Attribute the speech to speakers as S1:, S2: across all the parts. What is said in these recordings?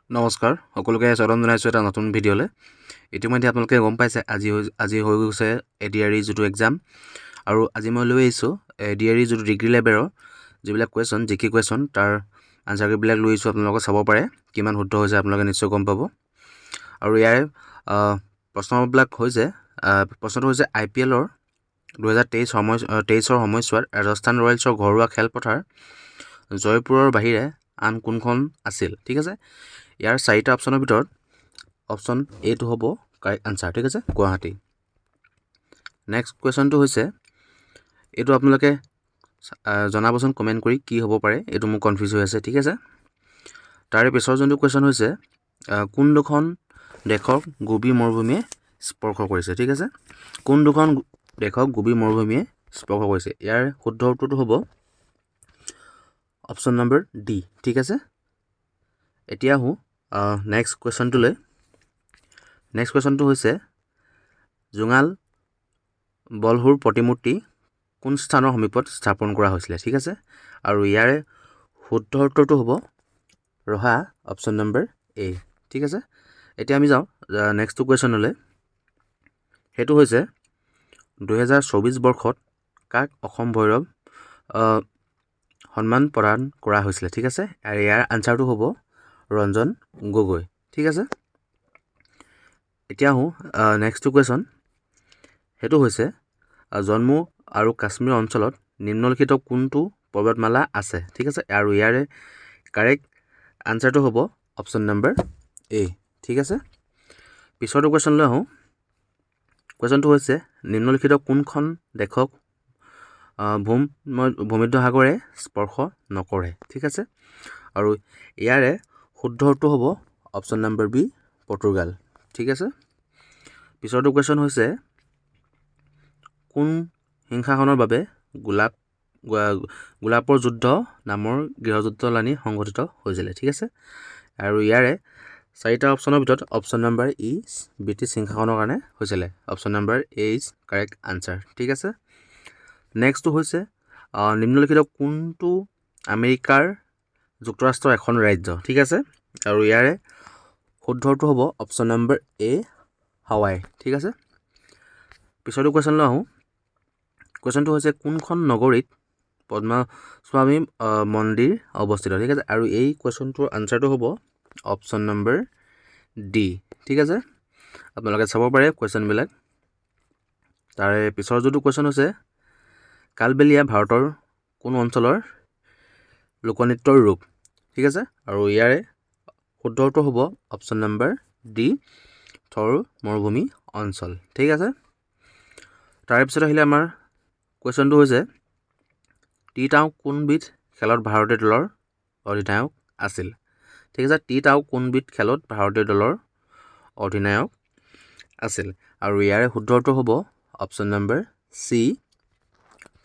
S1: নমস্কাৰ সকলোকে স্বাগতম জনাইছোঁ এটা নতুন ভিডিঅ'লৈ। ইতিমধ্যে আপোনালোকে গম পাইছে আজি হৈ গৈছে ADRE যিটো এক্সাম, আৰু আজি মই লৈ আহিছোঁ ADRE যিটো ডিগ্ৰী লেভেলৰ যিবিলাক কুৱেশ্যন জিকে কুৱেশ্যন তাৰ আনচাৰবিলাক লৈ আহিছোঁ। আপোনালোকে চাব পাৰে কিমান শুদ্ধ হৈছে, আপোনালোকে নিশ্চয় গম পাব। আৰু ইয়াৰে প্ৰশ্নবিলাক হৈছে প্ৰশ্নটো হৈছে IPLৰ 2023 সময়ছোৱাত ৰাজস্থান ৰয়েলছৰ ঘৰুৱা খেলপথাৰ জয়পুৰৰ বাহিৰে আন কোনখন আছিল? ঠিক আছে, ইয়াৰ 4টা অপশ্যনৰ ভিতৰত অপশ্যন এটো হ'ব কাৰেক্ট আনচাৰ। ঠিক আছে, গুৱাহাটী। নেক্সট কুৱেশ্যনটো হৈছে, এইটো আপোনালোকে জনাবচোন কমেণ্ট কৰি কি হ'ব পাৰে, এইটো মোৰ কনফিউজ হৈ আছে। ঠিক আছে, তাৰে পিছৰ যোনটো কুৱেশ্যন হৈছে কোন দুখন দেশক গোবী মৰুভূমিয়ে স্পৰ্শ কৰিছে? ঠিক আছে, কোন দুখন দেশক গোবী মৰুভূমিয়ে স্পৰ্শ কৰিছে? ইয়াৰ শুদ্ধ উত্তৰটো হ'ব অপশ্যন নম্বৰ ডি। ঠিক আছে, এতিয়া আহোঁ নেক্সট কুৱেশ্যনটোলৈ। নেক্সট কুৱেশ্যনটো হৈছে জোঙাল বলহুৰ প্ৰতিমূৰ্তি কোন স্থানৰ সমীপত স্থাপন কৰা হৈছিলে? ঠিক আছে, আৰু ইয়াৰে শুদ্ধ উত্তৰটো হ'ব ৰহা, অপশ্যন নম্বৰ এ। ঠিক আছে, এতিয়া আমি যাওঁ নেক্সটটো কুৱেশ্যনলৈ। সেইটো হৈছে 2024 বৰ্ষত কাক অসম ভৈৰৱ সন্মান প্ৰদান কৰা হৈছিলে? ঠিক আছে, আৰু ইয়াৰ আনচাৰটো হ'ব ৰঞ্জন গগৈ। ঠিক আছে, এতিয়া আহোঁ নেক্সটটো কুৱেশ্যন। সেইটো হৈছে জম্মু আৰু কাশ্মীৰ অঞ্চলত নিম্নলিখিত কোনটো পৰ্বতমালা আছে? ঠিক আছে, আৰু ইয়াৰে কাৰেক্ট আনচাৰটো হ'ব অপশ্যন নম্বৰ এ। ঠিক আছে, পিছৰটো কুৱেশ্যনলৈ আহোঁ। কুৱেশ্যনটো হৈছে নিম্নলিখিত কোনখন দেশক ভূমধ্যসাগৰে স্পৰ্শ নকৰে? ঠিক আছে, আৰু ইয়াৰে শুদ্ধ উত্তৰ হ'ব অপশ্যন নম্বৰ বি, পৰ্তুগাল। ঠিক আছে, পিছৰটো কুৱেশ্যন হৈছে কোন সিংহাসনৰ বাবে গোলাপৰ যুদ্ধ নামৰ গৃহযুদ্ধলানি সংঘটিত হৈছিলে? ঠিক আছে, আৰু ইয়াৰে 4টা অপশ্যনৰ ভিতৰত অপশ্যন নম্বৰ ই ব্ৰিটিছ সিংহাসনৰ কাৰণে হৈছিলে। Option number A is correct answer. ঠিক আছে, নেক্সটটো হৈছে নিম্নলিখিত কোনটো আমেৰিকাৰ যুক্তৰাষ্ট্ৰৰ এখন ৰাজ্য? ঠিক আছে, আৰু ইয়াৰে শুদ্ধটো হ'ব অপশ্যন নম্বৰ এ, হাৱাই। ঠিক আছে, পিছৰটো কুৱেশ্যনলৈ আহোঁ। কুৱেশ্যনটো হৈছে কোনখন নগৰীত পদ্মস্বামী মন্দিৰ অৱস্থিত? ঠিক আছে, আৰু এই কুৱেশ্যনটোৰ আনচাৰটো হ'ব অপশ্যন নম্বৰ ডি। ঠিক আছে, আপোনালোকে চাব পাৰে কুৱেশ্যনবিলাক। তাৰে পিছৰ যোনটো কুৱেশ্যন হৈছে কালবেলিয়া ভাৰতৰ কোন অঞ্চলৰ লোকনৃত্যৰ ৰূপ? ঠিক আছে, আৰু ইয়াৰে শুদ্ধ উত্তৰ হ'ব অপশ্যন নম্বৰ ডি, থৰ মৰুভূমি অঞ্চল। ঠিক আছে, তাৰে পিছত আহিলে আমাৰ কুৱেশ্যনটো হৈছে টি-টাও কোনবিধ খেলত ভাৰতীয় দলৰ অধিনায়ক আছিল? ঠিক আছে, টি-টাও কোনবিধ খেলত ভাৰতীয় দলৰ অধিনায়ক আছিল? আৰু ইয়াৰে শুদ্ধ উত্তৰ হ'ব অপশ্যন নম্বৰ চি,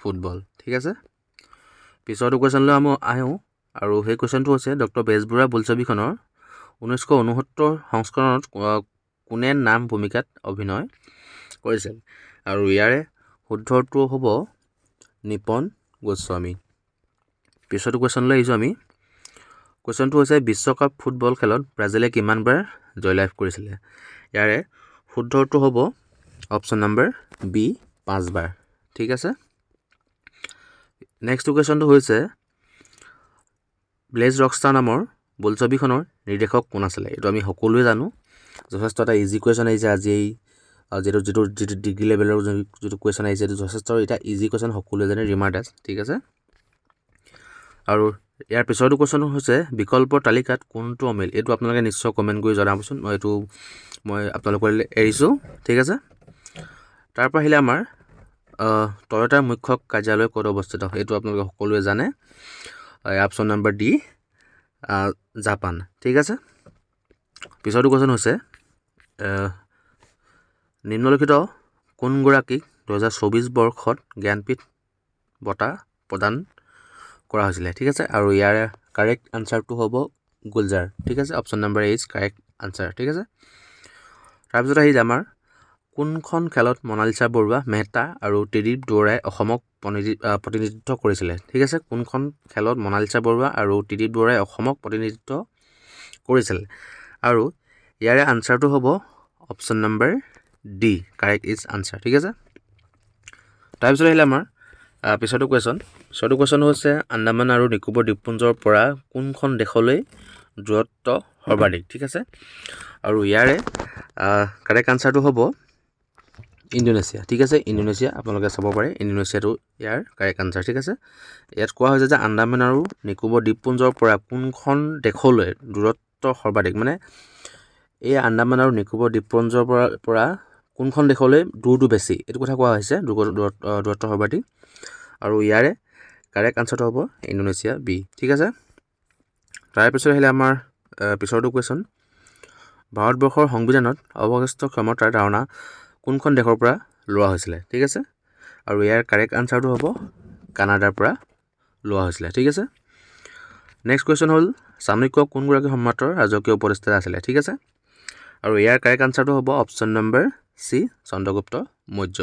S1: ফুটবল। ঠিক আছে, পিছৰটো কুৱেশ্যনলৈ আমি আহোঁ, আৰু সেই কুৱেশ্যনটো হৈছে ডক্টৰ বেজবৰুৱা বোলছবিখনৰ 1969 সংস্কৰণত কোনে নাম ভূমিকাত অভিনয় কৰিছিল? আৰু ইয়াৰে শুদ্ধ উত্তৰ হ'ব নিপন গোস্বামী। পিছৰটো কুৱেশ্যনলৈ আহিছোঁ আমি। কুৱেশ্যনটো হৈছে বিশ্বকাপ ফুটবল খেলত ব্ৰাজিলে কিমানবাৰ জয়লাভ কৰিছিলে? ইয়াৰে শুদ্ধ উত্তৰ হ'ব অপশ্যন নম্বৰ বি, 5 বাৰ। ঠিক আছে, নেক্সট কুৱেশ্যনটো হৈছে ব্লেজ ৰকষ্টাৰ নামৰ বোলছবিখনৰ নিৰ্দেশক কোন আছিলে? এইটো আমি সকলোৱে জানো, যথেষ্ট এটা ইজি কুৱেশ্যন আহিছে আজি যিটো ডিগ্ৰী লেভেলৰ যিটো কুৱেশ্যন আহিছে এইটো যথেষ্ট এটা ইজি কুৱেশ্যন, সকলোৱে জানে, ৰীমা দাস। ঠিক আছে, আৰু ইয়াৰ পিছৰটো কুৱেশ্যন হৈছে বিকল্পৰ তালিকাত কোনটো অমিল? এইটো আপোনালোকে নিশ্চয় কমেণ্ট কৰি জনাবচোন, মই আপোনালোকলৈ এৰিছোঁ। ঠিক আছে, তাৰপৰা আহিলে আমাৰ টয়টাৰ মুখ্য কাৰ্যালয় ক'ত অৱস্থিত? এইটো আপোনালোকে সকলোৱে জানে, অপশ্যন নম্বৰ ডি, জাপান। ঠিক আছে, পিছৰটো কুৱেশ্যন হৈছে নিম্নলিখিত কোনগৰাকীক 2024 বৰ্ষত জ্ঞানপীঠ বঁটা প্ৰদান কৰা হৈছিলে? ঠিক আছে, আৰু ইয়াৰ কাৰেক্ট আনচাৰটো হ'ব গুলজাৰ। ঠিক আছে, option number A is correct answer. ঠিক আছে, তাৰপিছত আহিল আমাৰ কোনখন খেলত মনালিছা বৰুৱা, মেহতা আৰু ত্ৰিদীপ দুৱৰাই অসমক প্ৰতিনিধিত্ব কৰিছিলে? ঠিক আছে, কোনখন খেলত মনালিছা বৰুৱা আৰু ত্ৰিদীপ দুৱৰাই অসমক প্ৰতিনিধিত্ব কৰিছিলে আৰু ইয়াৰে আনচাৰটো হ'ব option number D correct is answer ঠিক আছে তাৰপিছত আহিলে আমাৰ পিছৰটো কুৱেশ্যন হৈছে আন্দামান আৰু নিকোবৰ দ্বীপপুঞ্জৰ পৰা কোনখন দেশলৈ দূৰত্ব সৰ্বাধিক ঠিক আছে আৰু ইয়াৰে কাৰেক্ট আনচাৰটো হ'ব ইণ্ডোনেছিয়া ঠিক আছে ইণ্ডোনেছিয়া আপোনালোকে চাব পাৰে ইণ্ডোনেছিয়াটো ইয়াৰ কাৰেক্ট আনচাৰ ঠিক আছে ইয়াত কোৱা হৈছে যে আন্দামান আৰু নিকোবৰ দ্বীপপুঞ্জৰ পৰা কোনখন দেশলৈ দূৰত্ব সৰ্বাধিক মানে এই আন্দামান আৰু নিকোবৰ দ্বীপপুঞ্জৰ পৰা কোনখন দেশলৈ দূৰটো বেছি এইটো কথা কোৱা হৈছে দূৰত্ব সৰ্বাধিক আৰু ইয়াৰে কাৰেক্ট আনচাৰটো হ'ব ইণ্ডোনেছিয়া বি ঠিক আছে তাৰপিছত আহিলে আমাৰ পিছৰটো কুৱেশ্যন ভাৰতবৰ্ষৰ সংবিধানত অৱশিষ্ট ক্ষমতাৰ ধাৰণা কোনখন দেশৰ পৰা লোৱা হৈছিলে ঠিক আছে আৰু ইয়াৰ কাৰেক্ট আনচাৰটো হ'ব কানাডাৰ পৰা লোৱা হৈছিলে ঠিক আছে নেক্সট কুৱেশ্যন হ'ল চাণক্য কোনগৰাকী সম্ৰাটৰ ৰাজকীয় উপদেষ্টা আছিলে ঠিক আছে আৰু ইয়াৰ কাৰেক্ট আনচাৰটো হ'ব option number C Chandragupta Maurya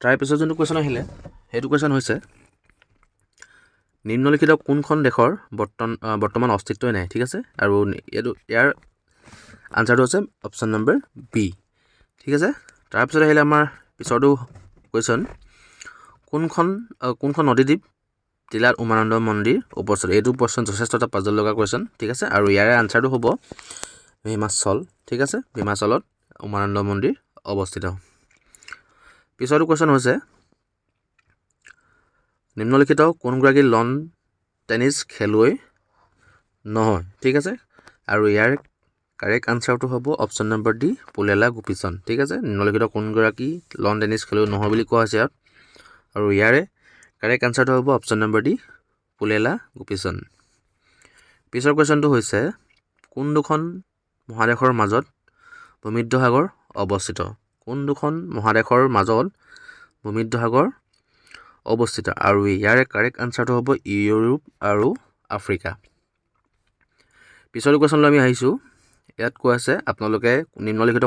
S1: তাৰপিছত যোনটো কুৱেশ্যন আহিলে সেইটো কুৱেশ্যন হৈছে নিম্নলিখিত কোনখন দেশৰ বৰ্তমান অস্তিত্বই নাই ঠিক আছে আৰু ইয়াৰ আনচাৰটো হৈছে অপশ্যন নম্বৰ বি ঠিক আছে তাৰপিছত আহিলে আমাৰ পিছৰটো কুৱেশ্যন কোনখন নদীদ্বীপ জিলাত উমানন্দ মন্দিৰ উপস্থিত এইটো প্ৰশ্ন যথেষ্ট এটা পাজল লগা কুৱেশ্যন ঠিক আছে আৰু ইয়াৰে আনচাৰটো হ'ব হিমাচল ঠিক আছে হিমাচলত উমানন্দ মন্দিৰ অৱস্থিত পিছৰটো কুৱেশ্যন হৈছে নিম্নলিখিত কোনগৰাকী লন টেনিছ খেলুৱৈ নহয় ঠিক আছে আৰু ইয়াৰ কাৰেক্ট আনচাৰটো হ'ব অপশ্যন নম্বৰ ডি পুলেলা গোপীচন্দ ঠিক আছে নিম্নলিখিত কোনগৰাকী লন টেনিছ খেলুৱৈ নহয় বুলি কোৱা হৈছে ইয়াত আৰু ইয়াৰে কাৰেক্ট আনচাৰটো হ'ব অপশ্যন নম্বৰ ডি পুলেলা গোপীচন্দ পিছৰ কুৱেশ্যনটো হৈছে কোন দুখন মহাদেশৰ মাজত ভূমধ্যসাগৰ অৱস্থিত কোন দুখন মহাদেশৰ মাজত ভূমধ্যসাগৰ অৱস্থিত আৰু ইয়াৰে কাৰেক্ট আনচাৰটো হ'ব ইউৰোপ আৰু আফ্ৰিকা পিছৰ কুৱেশ্যনলৈ আমি আহিছোঁ ইয়াত কোৱা আছে আপোনালোকে নিম্নলিখিত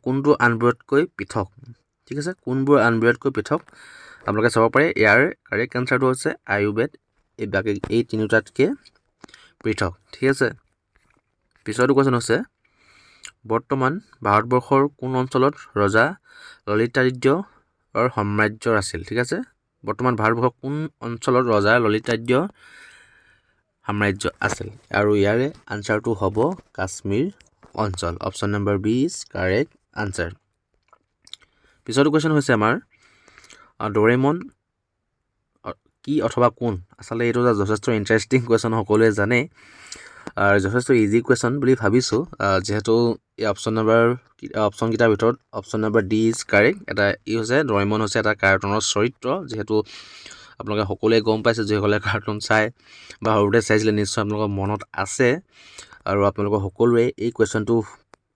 S1: কোনটো আনবোৰতকৈ পৃথক ঠিক আছে কোনবোৰ আনবোৰতকৈ পৃথক আপোনালোকে চাব পাৰে ইয়াৰ কাৰেক্ট আনচাৰটো হৈছে আয়ুৰ্বেদ এই তিনিওটাতকৈ পৃথক ঠিক আছে পিছৰটো কুৱেশ্যন হৈছে বৰ্তমান ভাৰতবৰ্ষৰ কোন অঞ্চলত ৰজা ললিতাদিত্যৰ সাম্ৰাজ্য আছিল ঠিক আছে বৰ্তমান ভাৰতবৰ্ষৰ কোন অঞ্চলত ৰজা ললিতাদিত্যৰ সাম্ৰাজ্য আছিল আৰু ইয়াৰে আনচাৰটো হ'ব কাশ্মীৰ অঞ্চল option number B is correct answer পিছৰটো কুৱেশ্যন হৈছে আমাৰ ডৰেমন কি অথবা কোন আচলতে এইটো এটা যথেষ্ট ইণ্টাৰেষ্টিং কুৱেশ্যন সকলোৱে জানে আৰু যথেষ্ট ইজি কুৱেশ্যন বুলি ভাবিছোঁ যিহেতু এই অপশ্যনকেইটাৰ ভিতৰত option number D is correct এটা হৈছে ডৰেমন হৈছে এটা কাৰ্টুনৰ চৰিত্ৰ যিহেতু আপোনালোকে সকলোৱে গম পাইছে যিসকলে কাৰ্টুন চাই বা সৰুতে চাইছিলে নিশ্চয় আপোনালোকৰ মনত আছে আৰু আপোনালোকৰ সকলোৱে এই কুৱেশ্যনটো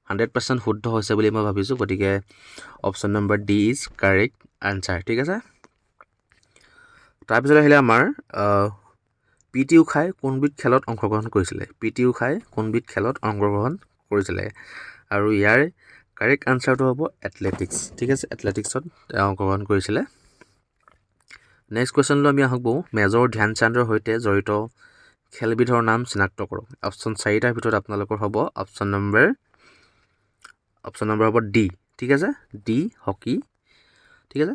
S1: 100% শুদ্ধ হৈছে বুলি মই ভাবিছোঁ গতিকে option number D is correct answer ঠিক আছে তাৰপিছত আহিলে আমাৰ পি.টি. উষাই কোনবিধ খেলত অংশগ্ৰহণ কৰিছিলে আৰু ইয়াৰ কাৰেক্ট আনচাৰটো হ'ব এথলেটিক্স ঠিক আছে এথলেটিক্সত তেওঁ অংশগ্ৰহণ কৰিছিলে নেক্সট কুৱেশ্যনলৈ আমি আহোঁ মেজৰ ধ্যান চান্দৰ সৈতে জড়িত খেলবিধৰ নাম চিনাক্ত কৰক অপশ্যন 4টাৰ ভিতৰত আপোনালোকৰ হ'ব অপশ্যন নম্বৰ হ'ব ডি ঠিক আছে ডি হকী ঠিক আছে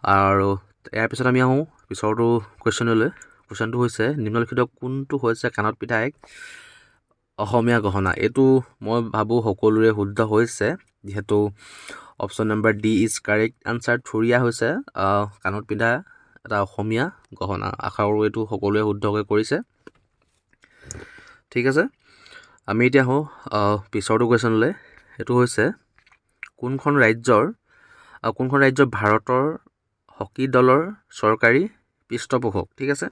S1: আৰু ইয়াৰ পিছত আমি আহোঁ পিছৰটো কুৱেশ্যনটো হৈছে নিম্নলিখিত কোনটো হৈছে কাণত পিন্ধা এক অসমীয়া গহনা এইটো মই ভাবোঁ সকলোৰে শুদ্ধ হৈছে যিহেতু option number D is correct answer থুৰীয়া হৈছে কাণত পিন্ধা এটা অসমীয়া গহনা আশা কৰোঁ এইটো সকলোৱে শুদ্ধকৈ কৰিছে ঠিক আছে আমি এতিয়া আহোঁ পিছৰটো কুৱেশ্যনলৈ এইটো হৈছে কোনখন ৰাজ্যৰ ভাৰতৰ হকী দলৰ চৰকাৰী পৃষ্ঠপোষক ঠিক আছে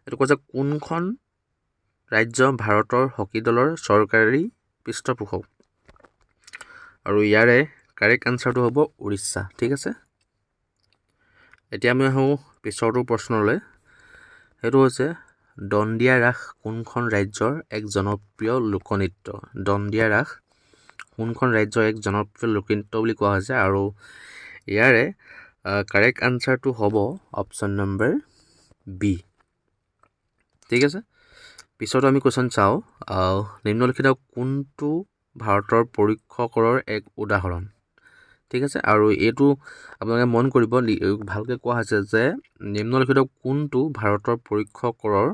S1: এইটো কৈছে কোনখন ৰাজ্য ভাৰতৰ হকী দলৰ চৰকাৰী পৃষ্ঠপোষক আৰু ইয়াৰে কাৰেক্ট আনচাৰটো হ'ব উৰিষ্যা ঠিক আছে এতিয়া আমি আহোঁ পিছৰটো প্ৰশ্নলৈ সেইটো হৈছে দণ্ডিয়া ৰাস কোনখন ৰাজ্যৰ এক জনপ্ৰিয় লোকনৃত্য বুলি কোৱা হৈছে আৰু ইয়াৰে কাৰেক্ট আনচাৰটো হ'ব অপশ্যন নম্বৰ বি ঠিক আছে পিছত আমি কুৱেশ্যন চাওঁ নিম্নলিখিত কোনটো ভাৰতৰ পৰীক্ষকৰৰ এক উদাহৰণ ঠিক আছে আৰু এইটো আপোনালোকে মন কৰিব ভালকৈ কোৱা হৈছে যে নিম্নলিখিত কোনটো ভাৰতৰ পৰীক্ষকৰৰ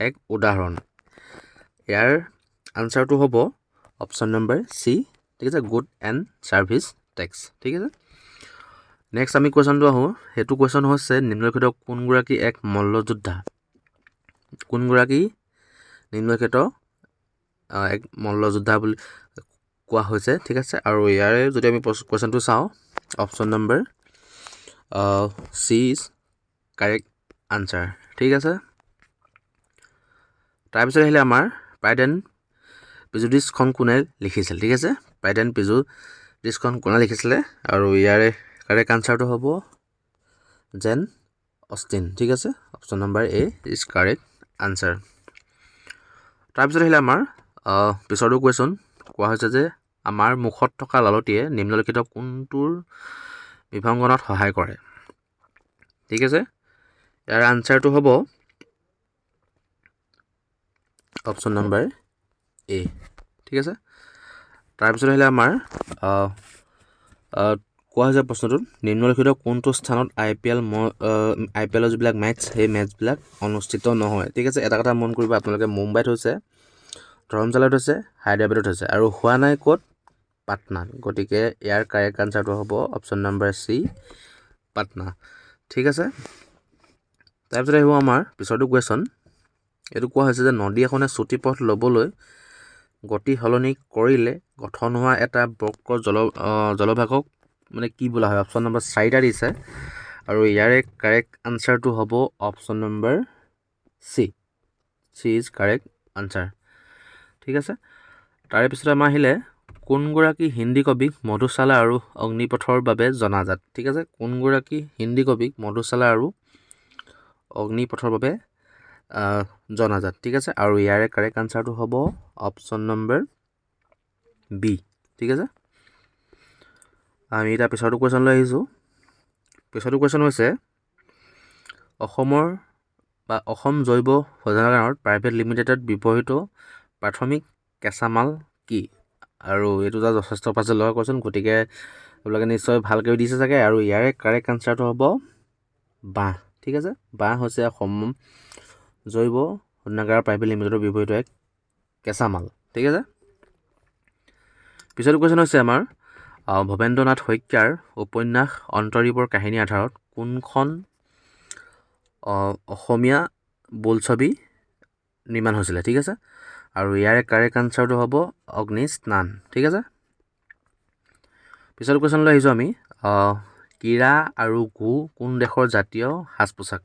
S1: এক উদাহৰণ ইয়াৰ আনচাৰটো হ'ব অপশ্যন নম্বৰ চি ঠিক আছে গুড এণ্ড ছাৰ্ভিচ টেক্স ঠিক আছে নেক্সট আমি কুৱেশ্যনটো আহোঁ সেইটো কুৱেশ্যন হৈছে নিম্নলিখিত কোনগৰাকী এক মল্লযোদ্ধা কোনগৰাকী নিম্নলিখিত এক মল্লযোদ্ধা বুলি কোৱা হৈছে ঠিক আছে আৰু ইয়াৰে যদি আমি কুৱেশ্যনটো চাওঁ option number C is correct answer ঠিক আছে তাৰপিছত আহিলে আমাৰ প্ৰাইড এণ্ড প্ৰেজুডিচখন কোনে লিখিছিল ঠিক আছে প্ৰাইড এণ্ড প্ৰেজুডিচখন কোনে লিখিছিলে আৰু ইয়াৰে কাৰেক্ট আনচাৰটো হ'ব জেন অষ্টিন ঠিক আছে option number A is correct answer তাৰপিছত আহিলে আমাৰ পিছৰটো কুৱেশ্যন কোৱা হৈছে যে আমাৰ মুখত থকা লালটিয়ে নিম্নলিখিত কোনটোৰ বিভংগনাত সহায় কৰে ঠিক আছে ইয়াৰ আনচাৰটো হ'ব অপশ্যন নম্বৰ এ ঠিক আছে তাৰপিছত আহিলে আমাৰ কোৱা হৈছে প্ৰশ্নটোত নিম্নলিখিত কোনটো স্থানত আই পি এলৰ যিবিলাক মেটচ সেই মেটচবিলাক অনুষ্ঠিত নহয় ঠিক আছে এটা কথা মন কৰিব আপোনালোকে মুম্বাইত হৈছে ধৰমশালাত হৈছে হায়দৰাবাদত হৈছে আৰু হোৱা নাই ক'ত পাটনাত গতিকে ইয়াৰ কাৰেক্ট আনচাৰটো হ'ব অপশ্যন নম্বৰ চি পাটনা ঠিক আছে তাৰপিছত আহিব আমাৰ পিছৰটো কুৱেশ্যন এইটো কোৱা হৈছে যে নদী এখনে চুটি পথ ল'বলৈ গতি সলনি কৰিলে গঠন হোৱা এটা বক্ৰ জলভাগক মানে কি বোলা হয় অপশ্যন নম্বৰ 4টা দিছে আৰু ইয়াৰে কাৰেক্ট আনচাৰটো হ'ব option number C is correct answer ঠিক আছে তাৰে পিছত আমাৰ আহিলে কোনগৰাকী হিন্দী কবিক মধুশালা আৰু অগ্নিপথৰ বাবে জনাজাত ঠিক আছে কোনগৰাকী হিন্দী কবিক মধুশালা আৰু অগ্নিপথৰ বাবে জনাজাত ঠিক আছে আৰু ইয়াৰে কাৰেক্ট আনচাৰটো হ'ব অপশ্যন নম্বৰ বি ঠিক আছে আমি এতিয়া পিছৰটো কুৱেশ্যন লৈ আহিছোঁ পিছৰটো কুৱেশ্যন হৈছে অসম জৈৱ শোধনাগাৰত প্ৰাইভেট লিমিটেডত ব্যৱহৃত প্ৰাথমিক কেঁচামাল কি আৰু এইটো এটা যথেষ্ট পাছত লগা কুৱেশ্যন গতিকে আপোনালোকে নিশ্চয় ভালকৈ দিছে চাগে আৰু ইয়াৰে কাৰেক্ট আনচাৰটো হ'ব বাঁহ ঠিক আছে বাঁহ হৈছে অসম জৈৱ শোধনাগাৰ প্ৰাইভেট লিমিটেডত ব্যৱহৃত এক কেঁচামাল ঠিক আছে পিছৰটো কুৱেশ্যন হৈছে আমাৰ ভৱেন্দ্ৰনাথ শইকীয়াৰ উপন্যাস অন্তৰীপৰ কাহিনীৰ আধাৰত কোনখন অসমীয়া বোলছবি নিৰ্মাণ হৈছিলে ঠিক আছে আৰু ইয়াৰে কাৰেক্ট আনচাৰটো হ'ব অগ্নিস্নান ঠিক আছে পিছৰ কুৱেশ্যন লৈ আহিছোঁ আমি কীৰা আৰু ঘু কোন দেশৰ জাতীয় সাজ পোছাক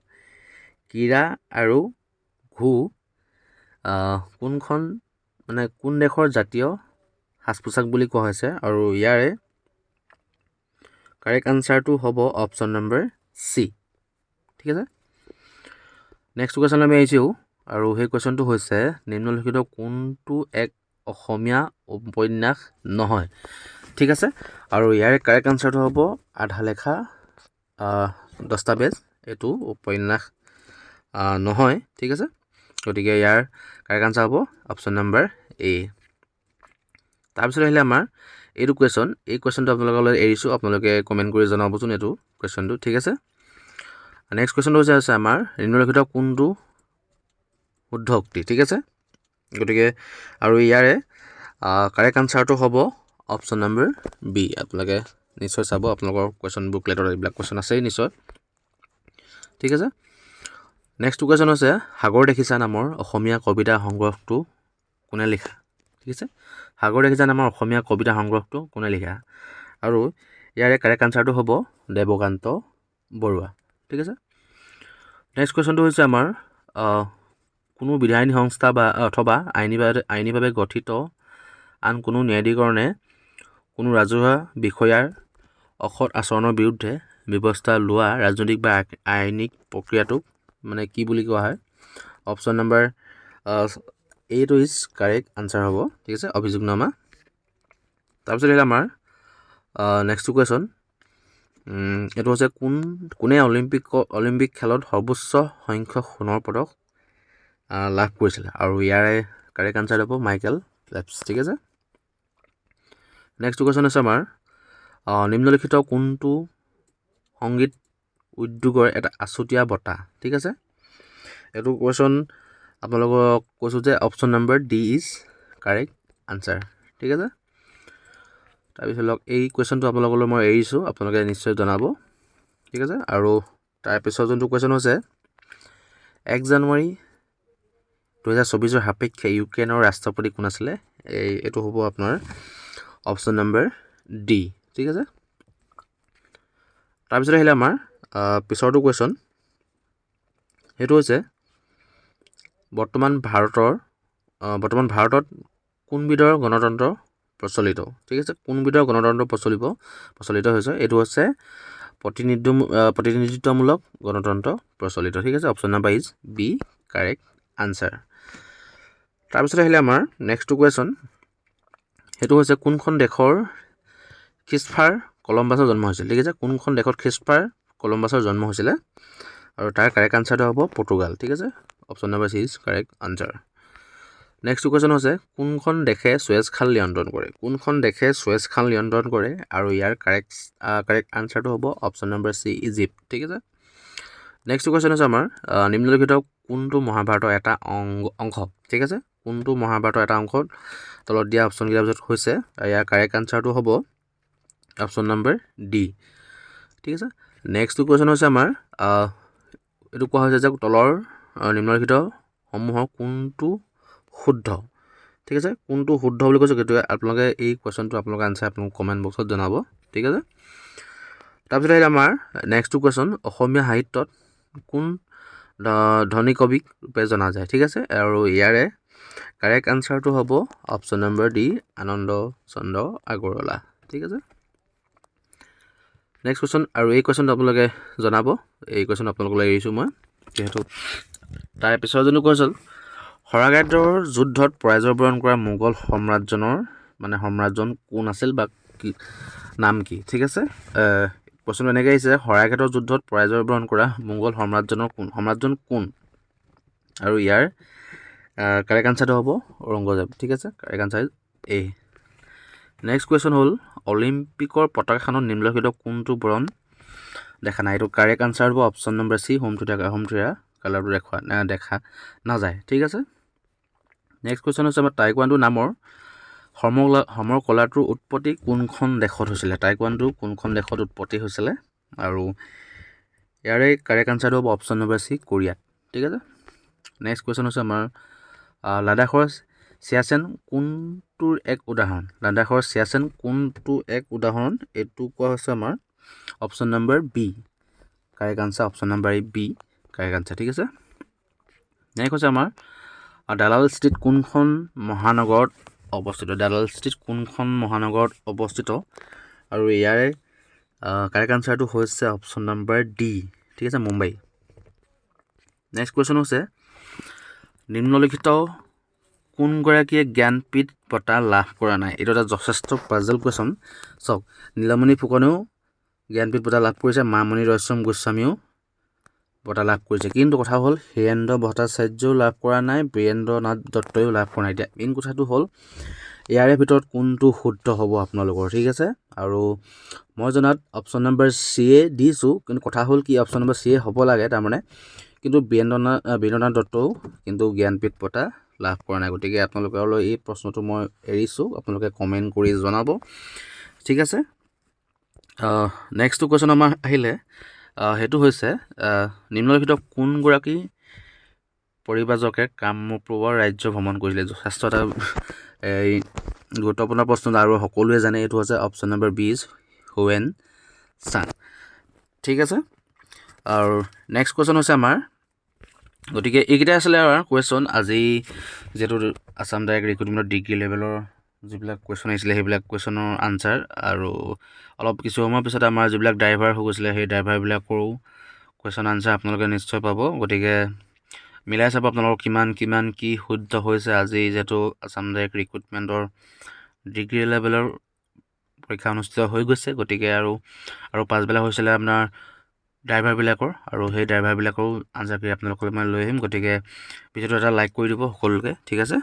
S1: কীৰা আৰু ঘু কোন দেশৰ জাতীয় সাজ পোছাক বুলি কোৱা হৈছে আৰু ইয়াৰে কাৰেক্ট আনচাৰটো হ'ব অপশ্যন নম্বৰ চি ঠিক আছে নেক্সট কুৱেশ্যন আমি আহিছোঁ আৰু সেই কুৱেশ্যনটো হৈছে নিম্নলিখিত কোনটো এক অসমীয়া উপন্যাস নহয় ঠিক আছে আৰু ইয়াৰে কাৰেক্ট আনচাৰটো হ'ব আধা লেখা দস্তাবেজ এইটো উপন্যাস নহয় ঠিক আছে গতিকে ইয়াৰ কাৰেক্ট আনচাৰ হ'ব অপশ্যন নম্বৰ এ তাৰপিছত আহিলে আমাৰ এইটো কুৱেশ্যন এই কুৱেশ্যনটো আপোনালোকলৈ এৰিছোঁ আপোনালোকে কমেণ্ট কৰি জনাবচোন এইটো কুৱেশ্যনটো ঠিক আছে নেক্সট কুৱেশ্যনটো হৈছে আমাৰ নিম্নলিখিত কোনটো শুদ্ধ উক্তি ঠিক আছে গতিকে আৰু ইয়াৰে কাৰেক্ট আনচাৰটো হ'ব অপশ্যন নম্বৰ বি আপোনালোকে নিশ্চয় চাব আপোনালোকৰ কুৱেশ্যন বুকলেটত এইবিলাক কুৱেশ্যন আছেই নিশ্চয় ঠিক আছে নেক্সট কুৱেশ্যন হৈছে সাগৰ দেখিছা নামৰ অসমীয়া কবিতা সংগ্ৰহটো কোনে লিখা ঠিক আছে সাগৰ দেখিছা নামৰ অসমীয়া কবিতা সংগ্ৰহটো কোনে লিখা আৰু ইয়াৰে কাৰেক্ট আনচাৰটো হ'ব দেৱকান্ত বৰুৱা ঠিক আছে নেক্সট কুৱেশ্যনটো হৈছে আমাৰ কোনো বিধায়িনী সংস্থা বা অথবা আইনীভাৱে গঠিত আন কোনো ন্যায়াধিকৰণে কোনো ৰাজহুৱা বিষয়াৰ অসৎ আচৰণৰ বিৰুদ্ধে ব্যৱস্থা লোৱা ৰাজনৈতিক বা আইনিক প্ৰক্ৰিয়াটোক মানে কি বুলি কোৱা হয় অপশ্যন নম্বৰ এইটো ইজ কাৰেক্ট আনচাৰ হ'ব ঠিক আছে অভিযোগনামা তাৰপিছত আহিলে আমাৰ নেক্সট কুৱেশ্যন এইটো হৈছে কোনে অলিম্পিক খেলত সৰ্বোচ্চ সংখ্যক সোণৰ পদক লাভ কৰিছিলে আৰু ইয়াৰে কাৰেক্ট আনচাৰ হ'ব মাইকেল ফেল্পছ ঠিক আছে নেক্সট কুৱেশ্যন আছে আমাৰ নিম্নলিখিত কোনটো সংগীত উদ্যোগৰ এটা আছুতীয়া বঁটা ঠিক আছে এইটো কুৱেশ্যন আপোনালোকক কৈছোঁ যে option number D is correct answer ঠিক আছে তাৰপিছত এই কুৱেশ্যনটো আপোনালোকলৈ মই এৰিছোঁ আপোনালোকে নিশ্চয় জনাব ঠিক আছে আৰু তাৰপিছত যোনটো কুৱেশ্যন হৈছে 1 জানুৱাৰী 2024 সাপেক্ষে ইউক্ৰেইনৰ ৰাষ্ট্ৰপতি কোন আছিলে এইটো হ'ব আপোনাৰ অপশ্যন নম্বৰ ডি ঠিক আছে তাৰপিছত আহিলে আমাৰ পিছৰটো কুৱেশ্যন সেইটো হৈছে বৰ্তমান ভাৰতত কোনবিধৰ গণতন্ত্ৰ প্ৰচলিত ঠিক আছে কোনবিধৰ গণতন্ত্ৰ প্ৰচলিত হৈছে এইটো হৈছে প্ৰতিনিধিত্বমূলক গণতন্ত্ৰ প্ৰচলিত ঠিক আছে option number is B correct answer তাৰপিছত আহিলে আমাৰ নেক্সট কুৱেশ্যন সেইটো হৈছে কোনখন দেশৰ খ্ৰীষ্টফাৰ কলম্বাছৰ জন্ম হৈছিল ঠিক আছে কোনখন দেশত খ্ৰীষ্টফাৰ কলম্বাছৰ জন্ম হৈছিলে আৰু তাৰ কাৰেক্ট আনচাৰটো হ'ব পৰ্তুগাল ঠিক আছে option number C is correct answer next question হৈছে কোনখন দেশে সুৱেজ খাল নিয়ন্ত্ৰণ কৰে আৰু ইয়াৰ কাৰেক্ট আনচাৰটো হ'ব অপশ্যন নম্বৰ চি ইজিপ্ট ঠিক আছে নেক্সট কুৱেশ্যন হৈছে আমাৰ নিম্নলিখিত কোনটো মহাভাৰতৰ এটা অংশ ঠিক আছে কোনটো মহাভাৰতৰ এটা অংশ তলত দিয়া অপশ্যনকেইটাৰ ভিতৰত হৈছে ইয়াৰ কাৰেক্ট আনচাৰটো হ'ব অপশ্যন নম্বৰ ডি ঠিক আছে নেক্সট কুৱেশ্যন হৈছে আমাৰ এইটো কোৱা হৈছে যে তলৰ নিম্নলিখিত সমূহৰ কোনটো শুদ্ধ ঠিক আছে কোনটো শুদ্ধ বুলি কৈছোঁ সেইটো আপোনালোকে এই কুৱেশ্যনটো আপোনালোকে আনচাৰ আপোনালোকে কমেণ্ট বক্সত জনাব ঠিক আছে তাৰপিছত আহিলে আমাৰ নেক্সট কুৱেশ্যন অসমীয়া সাহিত্যত কোন ধনী কবিক ৰূপে জনা যায় ঠিক আছে আৰু ইয়াৰে কাৰেক্ট আনচাৰটো হ'ব অপশ্যন নম্বৰ ডি আনন্দ চন্দ্ৰ আগৰৱালা ঠিক আছে নেক্সট কুৱেশ্যন আৰু এই কুৱেশ্যনটো আপোনালোকে জনাব এই কুৱেশ্যন আপোনালোকলৈ এৰিছোঁ মই যিহেতু তাৰ পিছৰ যোনটো কুৱেশ্যন শৰাইঘাটৰ যুদ্ধত পৰাজয় বৰণ কৰা মোগল সম্ৰাটজন কোন আছিল বা কি নাম কি ঠিক আছে কুৱেশ্যনটো এনেকৈ আহিছে শৰাইঘাটৰ যুদ্ধত পৰাজয় বৰণ কৰা মোগল সম্ৰাটজন কোন আৰু ইয়াৰ কাৰেক্ট আনচাৰটো হ'ব ঔৰংগজেব ঠিক আছে কাৰেক্ট আনচাৰ এ নেক্সট কুৱেশ্যন হ'ল অলিম্পিকৰ পতাকাখনত নিম্নলিখিত কোনটো বৰণ দেখা নাই এইটো কাৰেক্ট আনচাৰ হ'ব option number C home theatre কালাৰটো দেখা নাযায় ঠিক আছে নেক্সট কুৱেশ্যন হৈছে আমাৰ টাইকোৱাণ্ডো নামৰ সমৰ কলাটোৰ উৎপত্তি কোনখন দেশত হৈছিলে টাইকোৱাণ্ডো কোনখন দেশত উৎপত্তি হৈছিলে আৰু ইয়াৰে কাৰেক্ট আনচাৰটো হ'ব অপশ্যন নম্বৰ চি কোৰিয়াত ঠিক আছে নেক্সট কুৱেশ্যন হৈছে আমাৰ লাডাখৰ চিয়াচেন কোনটোৰ এক উদাহৰণ এইটো কোৱা হৈছে আমাৰ option number B correct answer option number B correct answer ঠিক আছে নেক্সট হৈছে আমাৰ দালাল ষ্ট্ৰীট কোনখন মহানগৰত অৱস্থিত আৰু ইয়াৰে কাৰেক্ট আনচাৰটো হৈছে অপশ্যন নম্বৰ ডি ঠিক আছে মুম্বাই নেক্সট কুৱেশ্যন হৈছে নিম্নলিখিত কোনগৰাকীয়ে জ্ঞানপীঠ বঁটা লাভ কৰা নাই এইটো এটা যথেষ্ট পাজল কুৱেশ্যন চাওক নীলমণি ফুকনেও জ্ঞানপীঠ বঁটা লাভ কৰিছে মামণি ৰয়ছম গোস্বামীও বঁটা লাভ কৰিছে কিন্তু কথা হ'ল হীৰেন্দ্ৰ ভট্টাচাৰ্যও লাভ কৰা নাই বীৰেন্দ্ৰ নাথ দত্তইও লাভ কৰা নাই এতিয়া মেইন কথাটো হ'ল ইয়াৰে ভিতৰত কোনটো শুদ্ধ হ'ব আপোনালোকৰ ঠিক আছে আৰু মই জনাত অপশ্যন নম্বৰ চি এ দিছোঁ কিন্তু কথা হ'ল কি অপশ্যন নম্বৰ চি এ হ'ব লাগে তাৰমানে কিন্তু বীৰেন্দ্ৰ নাথ দত্তও কিন্তু জ্ঞানপীঠ বঁটা লাভ কৰা নাই গতিকে আপোনালোকলৈ এই প্ৰশ্নটো মই এৰিছোঁ আপোনালোকে কমেণ্ট কৰি জনাব ঠিক আছে নেক্সট কুৱেশ্যন আমাৰ আহিলে সেইটো হৈছে নিম্নলিখিত কোনগৰাকী পৰিব্ৰাজকে কামৰূপ ৰাজ্য ভ্ৰমণ কৰিছিলে যথেষ্ট এটা এই গুৰুত্বপূৰ্ণ প্ৰশ্ন আৰু সকলোৱে জানে এইটো হৈছে option number B is Hiuen Tsang ঠিক আছে আৰু নেক্সট কুৱেশ্যন হৈছে আমাৰ গতিকে এইকেইটাই আছিলে আমাৰ কুৱেশ্যন আজি যিহেতু আছাম ডাইৰেক্ট ৰিক্ৰুটমেণ্টৰ ডিগ্ৰী লেভেলৰ যিবিলাক কুৱেশ্যন আহিছিলে সেইবিলাক কুৱেশ্যনৰ আনচাৰ আৰু অলপ কিছু সময়ৰ পিছত আমাৰ যিবিলাক ড্ৰাইভাৰ হৈ গৈছিলে সেই ড্ৰাইভাৰবিলাকৰো কুৱেশ্যন আনচাৰ আপোনালোকে নিশ্চয় পাব গতিকে মিলাই চাব আপোনালোকৰ কিমান কি শুদ্ধ হৈছে আজি যিহেতু আছাম ডাইৰেক্ট ৰিক্ৰুটমেণ্টৰ ডিগ্ৰী লেভেলৰ পৰীক্ষা অনুষ্ঠিত হৈ গৈছে গতিকে আৰু পাছবেলা হৈছিলে আপোনাৰ ড্ৰাইভাৰবিলাকৰ, আৰু সেই ড্ৰাইভাৰবিলাকৰো আনচাৰ কৰি আপোনালোকলৈ মই লৈ আহিম। গতিকে ভিডিঅ'টো এটা লাইক কৰি দিব সকলোকে, ঠিক আছে।